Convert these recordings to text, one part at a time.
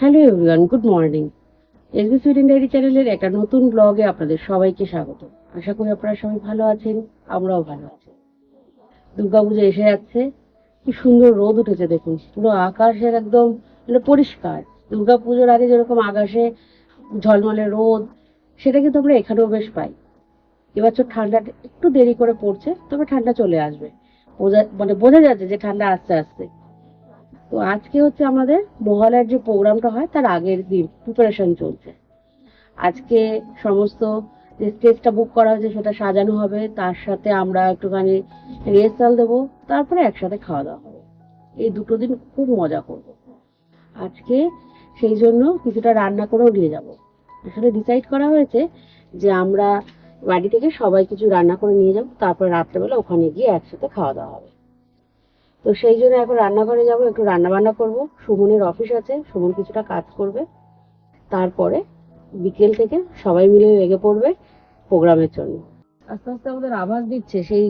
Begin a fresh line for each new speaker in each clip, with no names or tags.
Hello everyone, good morning. SB Sweden diary চ্যানেলের একটা নতুন ব্লগে আপনাদের সবাইকে স্বাগত। আশা করি আপনারা সবাই ভালো আছেন, আমরাও ভালো আছি। দুর্গাপুজো এসে যাচ্ছে, কি সুন্দর রোদ উঠেছে দেখুন, পুরো আকাশের একদম পরিষ্কার। দুর্গাপুজোর আগে যেরকম আকাশে ঝলমলে রোদ, সেটা কিন্তু আমরা এখানেও বেশ পাই। এবছর ঠান্ডাটা একটু দেরি করে পড়ছে, তবে ঠান্ডা চলে আসবে। বোঝা যাচ্ছে যে ঠান্ডা আস্তে আস্তে। তো আজকে হচ্ছে আমাদের মহালয়ার যে প্রোগ্রামটা হয় তার আগের দিন, প্রিপারেশন চলছে। আজকে সমস্ত যে স্টেজটা বুক করা হয়েছে সেটা সাজানো হবে, তার সাথে আমরা একটুখানি রিহার্সাল দেবো, তারপরে একসাথে খাওয়া দাওয়া হবে। এই দুটো দিন খুব মজা করব আজকে। সেই জন্য কিছুটা রান্না করেও নিয়ে যাব। আসলে ডিসাইড করা হয়েছে যে আমরা বাড়ি থেকে সবাই কিছু রান্না করে নিয়ে যাব, তারপরে রাত্রেবেলা ওখানে গিয়ে একসাথে খাওয়া দাওয়া হবে। তো সেই জন্য এখন রান্নাঘরে যাব, একটু রান্না বান্না করবো। সুমনের অফিস আছে, সুমন কিছুটা কাজ করবে। তারপরে বিকেল থেকে সবাই মিলে লেগে পড়বে প্রোগ্রামের জন্য। আস্তে আস্তে আমাদের আভাস দিচ্ছে সেই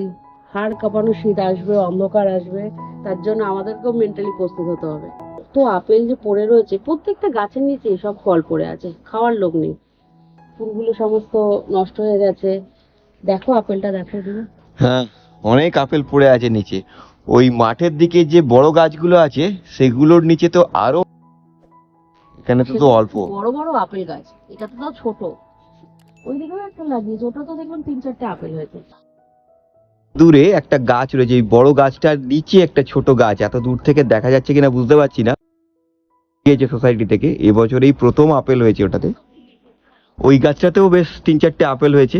হাড় কাঁপানো শীত আসবে, অন্ধকার আসবে। তার জন্য আমাদেরকেও মেন্টালি প্রস্তুত হতে হবে। তো আপেল যে পড়ে রয়েছে, প্রত্যেকটা গাছের নিচে সব ফল পড়ে আছে, খাওয়ার লোক নেই। ফুলগুলো সমস্ত নষ্ট হয়ে গেছে। দেখো আপেলটা, দেখো তুমি।
হ্যাঁ, অনেক আপেল পড়ে আছে নিচে। ওই মাঠের দিকে যে বড় গাছগুলো আছে সেগুলোর নিচে তো আরো, এখানে তো অল্প।
বড় বড় আপেল গাছ, এটা তো ছোট। ওই দিকেও একটা লাগিয়েছে, ওটা তো দেখলাম 3-4টে আপেল হয়েছে।
দূরে একটা গাছ রয়েছে, এই বড় গাছটার নিচে একটা ছোট গাছ, এত দূর থেকে দেখা যাচ্ছে কিনা বুঝতে পারছি না। গিয়েছে সোসাইটি থেকে, এবছর এই প্রথম আপেল হয়েছে ওটাতে। ওই গাছটাতেও বেশ 3-4টে আপেল হয়েছে।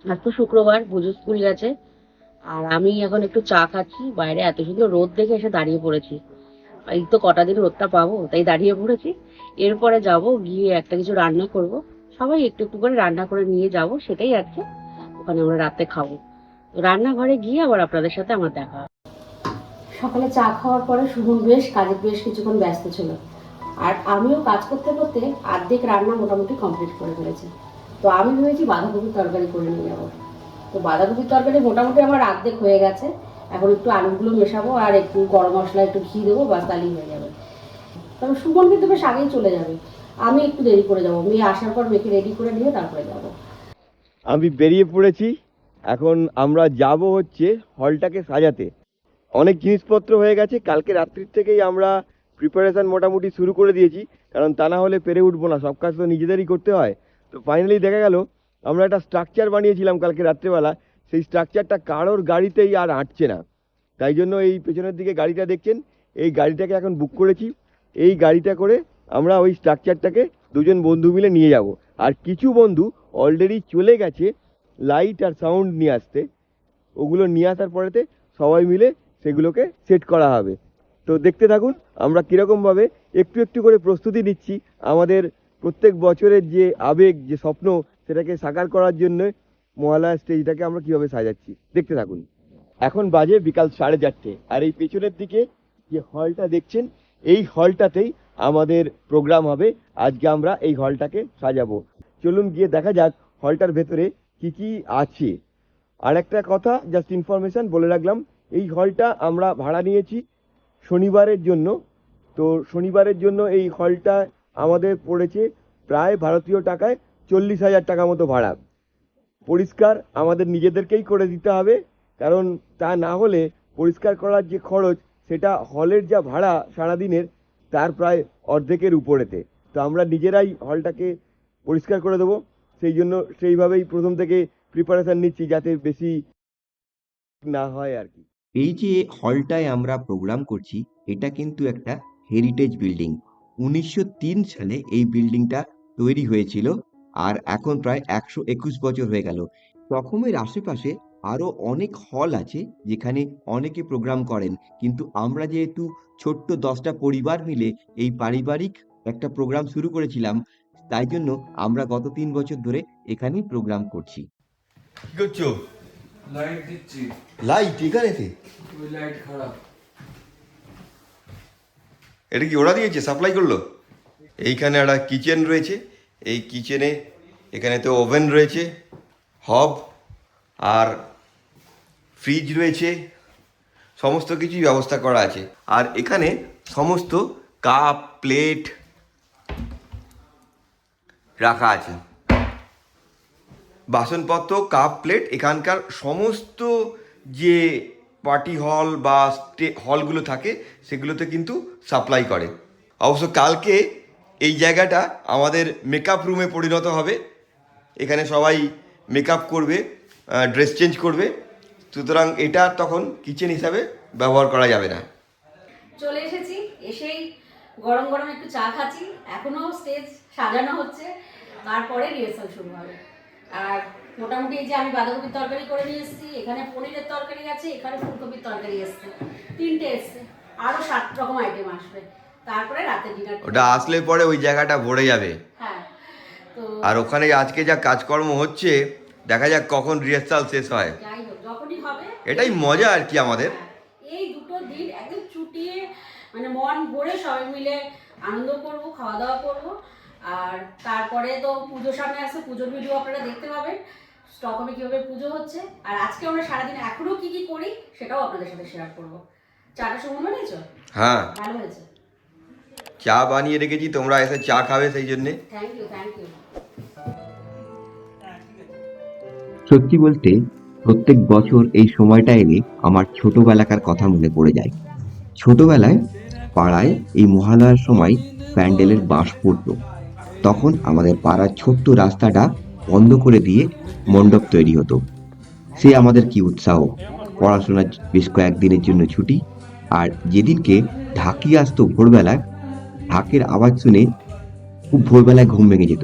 আজ তো শুক্রবার, পুজো স্কুল গেছে। আর আমি এখন একটু চা খাচ্ছি, বাইরে এত সুন্দর রোদ দেখে এসে দাঁড়িয়ে পড়েছি। এই তো কটা দিন রোদটা পাবো, তাই দাঁড়িয়ে পড়েছি। এরপরে যাব, গিয়ে একটা কিছু রান্না করব। সবাই একটু একটু করে রান্না করে নিয়ে যাব, সেটাই আজকে ওখানে আমরা রাতে খাবো। রান্নাঘরে গিয়ে আবার আপনাদের সাথে আমার দেখা হবে। সকালে চা খাওয়ার পরে সুমন বেশ কিছুক্ষণ ব্যস্ত ছিল। আর আমিও কাজ করতে করতে অর্ধেক রান্না মোটামুটি কমপ্লিট করে ফেলেছি। তো আমি ভেবেছি বাঁধাকপির তরকারি করে নিয়ে যাবো। তো বাঁধাকপির তরকারি মোটামুটি আমার অর্ধেক হয়ে গেছে। এখন একটু আলুগুলো মেশাবো আর একটু গরম মশলা, একটু ঘি দেবো, বাস তাহলেই হয়ে যাবে। তবে সুমন কিন্তু বেশ আগেই চলে যাবে, আমি একটু দেরি করে যাবো। মেয়ে আসার পর মেয়েকে রেডি করে নিয়ে তারপরে যাবো।
আমি বেরিয়ে পড়েছি। এখন আমরা যাব হচ্ছে হলটাকে সাজাতে। অনেক জিনিসপত্র হয়ে গেছে, কালকে রাত্রির থেকেই আমরা প্রিপারেশন মোটামুটি শুরু করে দিয়েছি, কারণ তা না হলে পেরে উঠবো না, সব কাজ তো নিজেদেরই করতে হয়। তো ফাইনালি দেখা গেল আমরা একটা স্ট্রাকচার বানিয়েছিলাম কালকে রাত্রেবেলা, সেই স্ট্রাকচারটা কারোর গাড়িতেই আর আঁটছে না। তাই জন্য এই পেছনের দিকে গাড়িটা দেখছেন, এই গাড়িটাকে এখন বুক করেছি। এই গাড়িটা করে আমরা ওই স্ট্রাকচারটাকে দুজন বন্ধু মিলে নিয়ে যাব। আর কিছু বন্ধু অলরেডি চলে গেছে লাইট আর সাউন্ড নিয়ে আসতে। ওগুলো নিয়ে আসার পরেতে সবাই মিলে সেগুলোকে সেট করা হবে। তো দেখতে থাকুন আমরা কীরকমভাবে একটু একটু করে প্রস্তুতি নিচ্ছি আমাদের প্রত্যেক বছরের যে আবেগ, যে স্বপ্ন, সেটাকে সাকার করার জন্য মহালয়া স্টেজটাকে আমরা কীভাবে সাজাচ্ছি, দেখতে থাকুন। এখন বাজে বিকাল 4:30, আর এই পেছনের দিকে যে হলটা দেখছেন, এই হলটাতেই আমাদের প্রোগ্রাম হবে। আজকে আমরা এই হলটাকে সাজাবো। চলুন গিয়ে দেখা যাক হলটার ভেতরে কি কি আছে। আর একটা কথা, জাস্ট ইনফরমেশন বলে রাখলাম, এই হলটা আমরা ভাড়া নিয়েছি শনিবারের জন্য। তো শনিবারের জন্য এই হলটা আমাদের পড়েছে প্রায় ভারতীয় টাকায় 40,000 টাকা মতো ভাড়া। পরিষ্কার আমাদের নিজেদেরকেই করে দিতে হবে, কারণ তা না হলে পরিষ্কার করার যে খরচ, সেটা হলের যা ভাড়া সারাদিনের তার প্রায় অর্ধেকের উপরেতে। তো আমরা নিজেরাই হলটাকে পরিষ্কার করে দেবো। সেই জন্য সেইভাবেই প্রথম থেকে প্রিপারেশন নিচ্ছি, যাতে বেশি না হয় আর কি।
এই যে হলটায় আমরা প্রোগ্রাম করছি, এটা কিন্তু একটা হেরিটেজ বিল্ডিং। 1903 সালে এই বিল্ডিংটা তৈরি হয়েছিল, আর এখন প্রায় 121 বছর হয়ে গেল। তখমের আশেপাশে আরো অনেক হল আছে যেখানে অনেকে প্রোগ্রাম করেন, কিন্তু আমরা যেহেতু ছোট্ট 10টা পরিবার মিলে এই পারিবারিক একটা প্রোগ্রাম শুরু করেছিলাম, তাই জন্য আমরা গত 3 বছর ধরে এখানেই প্রোগ্রাম করছি।
কি করছো?
লাইট দিচ্ছি।
লাইট এখানেতে?
ওই লাইট খারাপ।
এটা কি ওরা দিয়েছে, সাপ্লাই করলো? এইখানে একটা কিচেন রয়েছে, এই কিচেনে এখানে তো ওভেন রয়েছে, হব আর ফ্রিজ রয়েছে, সমস্ত কিছুই ব্যবস্থা করা আছে। আর এখানে সমস্ত কাপ, প্লেট, রাখা আছে। বাসনপত্র, কাপ, প্লেট এখানকার সমস্ত যে পার্টি হল বা হলগুলো থাকে সেগুলোতে কিন্তু সাপ্লাই করে। অবশ্য কালকে এই জায়গাটা আমাদের মেকআপ রুমে পরিণত হবে। এখানে সবাই মেকআপ করবে, ড্রেস চেঞ্জ করবে, সুতরাং এটা তখন কিচেন হিসাবে ব্যবহার করা যাবে না।
চলে এসেছি, এসেই গরম গরম একটু চা খাচ্ছি। এখনো স্টেজ সাজানো হচ্ছে, তারপরে রিহার্সাল শুরু হবে। আর মোটামুটি এই যে আমি বাঁধাকপির তরকারি করে নিয়ে এসেছি, এখানে পনিরের তরকারি আছে, এখানে ফুলকপির তরকারি এসছে, 3টে এসছে, আরো 7 রকম আইটেম আসবে। তারপরে রাতে ডিনার।
ওটা আসলে পরে ওই জায়গাটা ভরে যাবে।
হ্যাঁ, তো
আর ওখানে আজকে যা কাজকর্ম হচ্ছে, দেখা যাক কখন রিহার্সাল শেষ হয়।
যাই হোক, যখনই হবে
এটাই মজা আর কি আমাদের।
এই দুটো দিন একদম ছুটিয়ে মানে মন ভরে সবাই মিলে আনন্দ করব, খাওয়া দাওয়া করব। আর তারপরে তো পুজোর সামনে আসছে, পুজোর ভিডিও আপনারা দেখতে পাবেন, স্টকহোমে কীভাবে পুজো হচ্ছে। আর আজকে আমরা সারাদিন এখনো কি কি করি সেটাও আপনাদের সাথে শেয়ার করব। চাটা সুমন বানিয়েছো?
হ্যাঁ,
ভালো হয়েছে।
চা বানিয়ে রেখেছি, তোমরা এসে চা খাবে সেই জন্যে।
Thank you, thank you.
সত্যি বলতে প্রত্যেক বছর এই সময়টা এলে আমার ছোটবেলাকার কথা মনে পড়ে যায়। ছোটবেলায় পাড়ায় এই মহালয়ার সময় প্যান্ডেলের বাঁশ পড়তো। তখন আমাদের পাড়ার ছোট্ট রাস্তাটা বন্ধ করে দিয়ে মণ্ডপ তৈরি হতো। সে আমাদের কি উৎসাহ! পড়াশোনার বেশ কয়েকদিনের জন্য ছুটি, আর যেদিনকে ঢাকি আসতো ভোরবেলায়, ঢাকের আওয়াজ শুনে খুব ভোরবেলায় ঘুম ভেঙে যেত।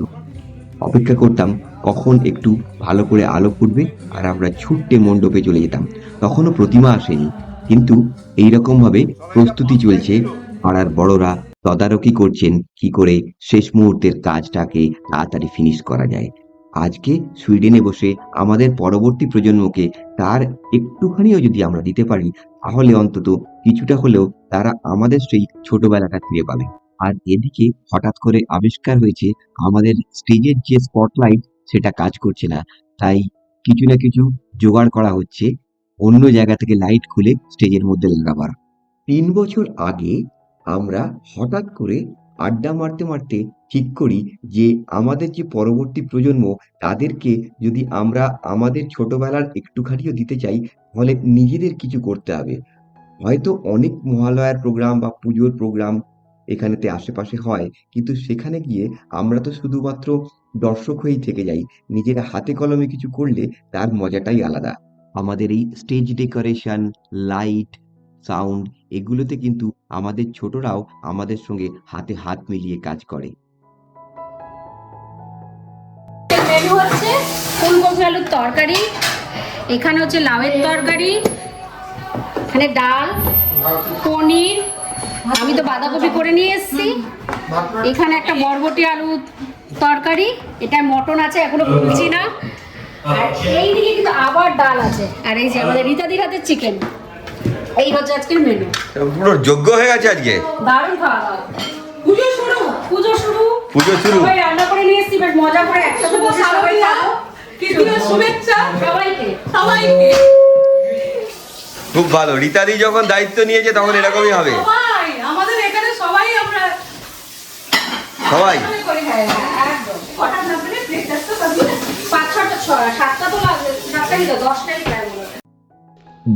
অপেক্ষা করতাম কখন একটু ভালো করে আলো ফুটবে আর আমরা ছুট্টে মণ্ডপে চলে যেতাম। তখনও প্রতিমা আসেনি, কিন্তু এইরকম ভাবে প্রস্তুতি চলছে। পাড়ার বড়রা তদারকি করছেন কি করে শেষ মুহূর্তের কাজটাকে তাড়াতাড়ি ফিনিশ করা যায়। আজকে সুইডেনে বসে আমাদের পরবর্তী প্রজন্মকে তার একটুখানিও যদি আমরা দিতে পারি, তাহলে অন্তত কিছুটা হলেও তারা আমাদের সেই ছোটবেলাটা ফিরে পাবে। আর এদিকে হঠাৎ করে আবিষ্কার হয়েছে আমাদের স্টেজের যে স্পটলাইট সেটা কাজ করছে না, তাই কিছু না কিছু জোগাড় করা হচ্ছে অন্য জায়গা থেকে লাইট খুলে স্টেজের মধ্যে লাগাবার। 3 বছর আগে আমরা হঠাৎ করে আড্ডা মারতে মারতে ঠিক করি যে আমাদের যে পরবর্তী প্রজন্ম, তাদেরকে যদি আমরা আমাদের ছোটবেলার একটুখানিও দিতে চাই, তাহলে নিজেদের কিছু করতে হবে। হয়তো অনেক মহালয়ার প্রোগ্রাম বা পুজোর প্রোগ্রাম এখানেতে আশেপাশে হয়, কিন্তু সেখানে গিয়ে আমরা তো শুধুমাত্র দর্শক হয়েই থেকে যাই। নিজেরা হাতে কলমে কিছু করলে তার মজাটাই আলাদা। আমাদের এই স্টেজ ডেকোরেশন, লাইট, সাউন্ড এগুলোতে কিন্তু আমাদের ছোটরাও আমাদের সঙ্গে হাতে হাত মিলিয়ে কাজ করে।
মেনু হচ্ছে ফুলকপি আলুর তরকারি, এখানে হচ্ছে লাউয়ের তরকারি, এখানে ডাল, পনির, আমি তো বাঁধাকপি করে নিয়ে এসেছি, এখানে একটা বরবটি আলু তরকারি, এটা মটন আছে এখনো খুলছি না, আর এইদিকে কিন্তু আবার ডাল আছে, আর এই যে আমাদের রীতাদির হাতের চিকেন। এই হচ্ছে আজকের মেনু।
পুরো যোগ্য হয়ে গেছে আজকে।
দারুণ খাওয়া দাওয়া। পুজো শুরু, পুজো শুরু,
পুজো শুরু।
সবাই রান্না করে নিয়ে এসেছি, বেশ মজা করে একসাথে বসে সবাই খাবো। শুভেচ্ছা সবাইকে, সবাইকে।
খুব ভালো, রীতাদি যখন দায়িত্ব নিয়েছে তখন এরকমই হবে।
সবাই আমাদের এখানে সবাই আমরা
সবাই
করে খাই একদম। কটা না পেলে প্লেটটা তো পাবি না, 5-6টা 7টা তো লাগবে, 7টাই তো 10টাই খাই বলো।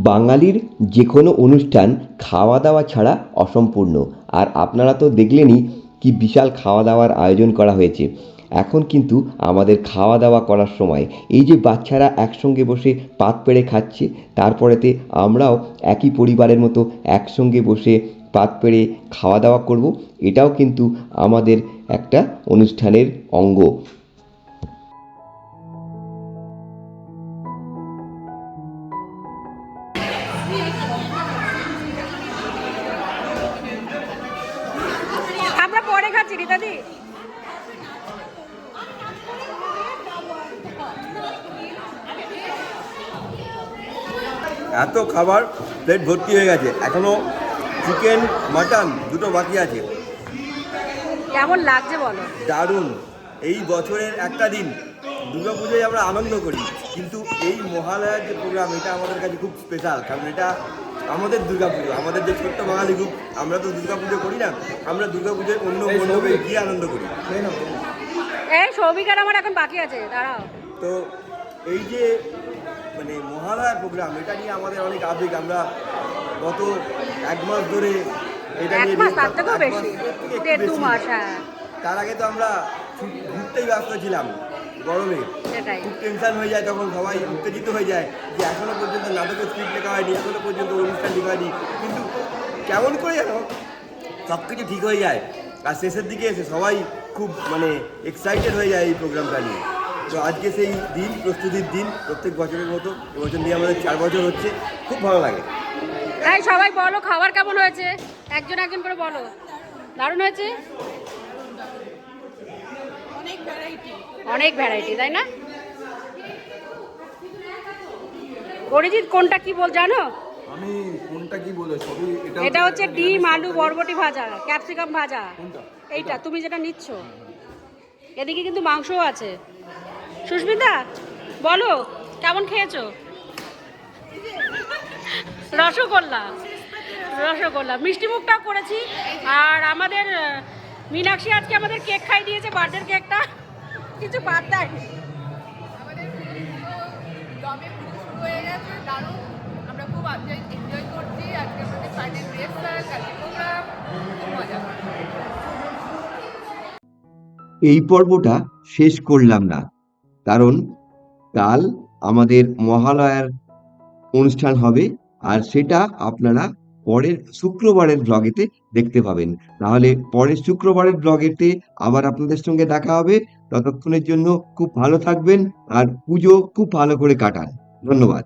বাঙালির যে কোনো অনুষ্ঠান খাওয়া দাওয়া ছাড়া অসম্পূর্ণ। আর আপনারা তো দেখলেনই কি বিশাল খাওয়া দাওয়ার আয়োজন করা হয়েছে। এখন কিন্তু আমাদের খাওয়া দাওয়া করার সময় এই যে বাচ্চারা একসঙ্গে বসে পাত পেড়ে খাচ্ছে, তারপরেতে আমরাও একই পরিবারের মতো একসঙ্গে বসে পাত পেড়ে খাওয়া দাওয়া করব, এটাও কিন্তু আমাদের একটা অনুষ্ঠানের অঙ্গ।
আমরা পরে খাচ্ছি রীতাদি।
এত খাবার, প্লেট ভর্তি হয়ে গেছে, এখনো চিকেন মাটন দুটো বাকি আছে।
কেমন লাগছে বলো?
দারুণ। এই বছরের একটা দিন দুর্গাপুজোয় আমরা আনন্দ করি, কিন্তু এই মহালয়ার যে প্রোগ্রাম, এটা আমাদের কাছে খুব স্পেশাল, কারণ এটা আমাদের দুর্গাপুজো। আমাদের যে ছোট্ট বাঙালি গ্রুপ, আমরা তো দুর্গাপুজো করি না, আমরা দুর্গাপুজোয় অন্য মণ্ডপে গিয়ে আনন্দ করি।
এই সৌভিকার আমার এখন বাকি আছে, দাঁড়াও।
তো এই যে মানে মহালয়ার প্রোগ্রাম, এটা নিয়ে আমাদের অনেক আবেগ। আমরা গত 1 মাস ধরে এটা
এক
নিয়ে
মাস, তার
এক
থেকেও
মাস
বেশি,
থেকে একটু
1.5-2
বেশি।
মাস, হ্যাঁ
তার আগে তো আমরা ঘুরতেই ব্যস্ত ছিলাম গরমে।
সেটাই।
খুব টেনশন হয়ে যায় তখন, সবাই উত্তেজিত হয়ে যায় যে এখনো পর্যন্ত নাটকের স্ক্রিপ্ট লেখা হয়নি, এখনো পর্যন্ত অনুষ্ঠান লেখা হয়নি। কিন্তু কেমন করে যেন সব কিছু ঠিক হয়ে যায়, আর শেষের দিকে এসে সবাই খুব মানে এক্সাইটেড হয়ে যায় এই প্রোগ্রামটা নিয়ে। তো আজকে সেই দিন, প্রস্তুতির দিন, প্রত্যেক বছরের মতো এবছর নিয়ে আমাদের 4 বছর হচ্ছে। খুব ভালো লাগে।
এই সবাই বলো খাবার কেমন হয়েছে, একজন একজন করে বলো। দারুণ হয়েছে, অনেক ভ্যারাইটি, তাই না? অরিজিৎ কোনটা কি বল জানো?
আমি কোনটা কি বলে সবই
এটা হচ্ছে ডিম, আলু, বরবটি ভাজা, ক্যাপসিকাম ভাজা। এইটা তুমি যেটা নিচ্ছ। এদিকে কিন্তু মাংসও আছে। সুস্মিতা বলো কেমন খেয়েছো? রসগোল্লা, রসগোল্লা, মিষ্টি মুখটাও করেছি। আর আমাদের মীনাক্ষী আজকে আমাদের কেক খাই দিয়েছে, বার্থডে কেকটা, কিছু বাদ দেয়নি।
আমাদের দমে পুজো শুরু হয়ে গেছে, দারুণ। আমরা খুব এনজয় করছি। আজকে আমাদের ফাইনাল রিহার্সাল, কালকে প্রোগ্রাম, খুব মজা।
এই পর্বটা শেষ করলাম না, কারণ কাল আমাদের মহালয়ার অনুষ্ঠান হবে, আর সেটা আপনারা পরের শুক্রবারের ব্লগেতে দেখতে পাবেন। তাহলে পরের শুক্রবারের ব্লগেতে আবার আপনাদের সঙ্গে দেখা হবে। ততক্ষণের জন্য খুব ভালো থাকবেন আর পুজো খুব ভালো করে কাটান। ধন্যবাদ।